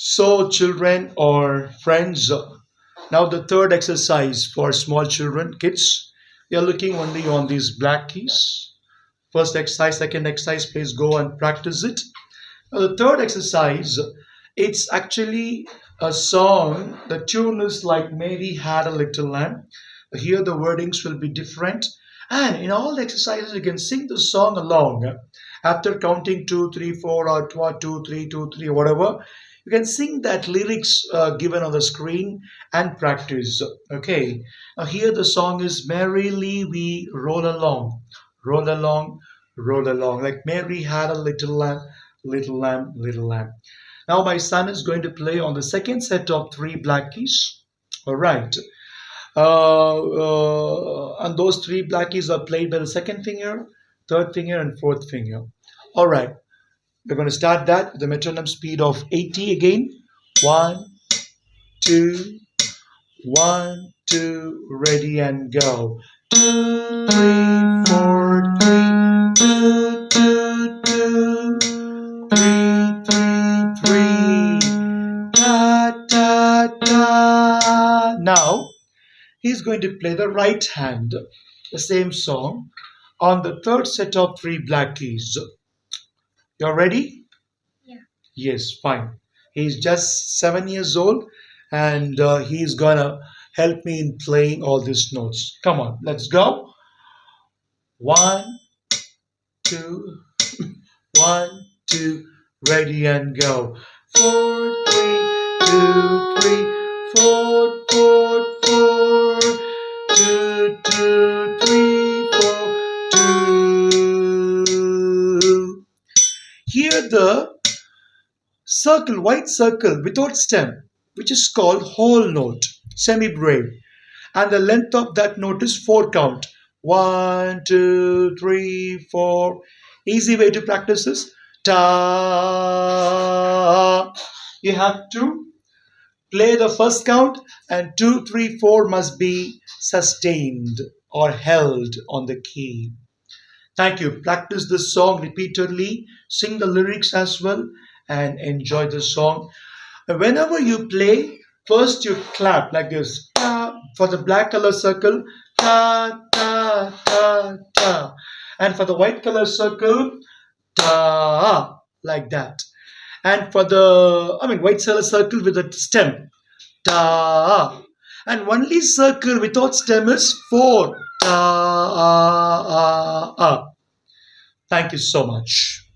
So, children or friends, now the third exercise for small children, kids, we are looking only on these black keys. First exercise, second exercise, please go and practice it. Now, the third exercise, it's actually a song. The tune is like Mary Had a Little Lamb. Here the wordings will be different. And in all the exercises, you can sing the song along. After counting two, three, four, or two, three, whatever, you can sing that lyrics given on the screen and practice. Okay. Now here the song is Merrily We Roll along, roll along. Like Mary had a little lamb, little lamb, little lamb. Now my son is going to play on the second set of three black keys. All right. And those three black keys are played by the second finger, third finger, and fourth finger. All right. We're going to start that with the metronome speed of 80 again. One, two, one, two, ready and go. Two, three, four, three, two, two, two, three, three, three, da, da, da. Now, he's going to play the right hand, the same song, on the third set of three black keys. You're ready? Yeah. Yes, fine. He's just 7 years old and he's gonna help me in playing all these notes. Come on, let's go. One, two, one, two, ready and go. Four, three, four, four, four, two, three, four, two. Here the circle, white circle without stem, which is called whole note, semi-brave. And the length of that note is four count. One, two, three, four. Easy way to practice is ta. You have to play the first count, and two, three, four must be sustained or held on the key. Thank you. Practice this song repeatedly, sing the lyrics as well, and enjoy the song. Whenever you play, first you clap like this. Ta, for the black color circle, ta, ta, ta, ta. And for the white color circle, ta, like that. And for the, white color circle with a stem, ta. And only circle without stem is four. Ta, Thank you so much.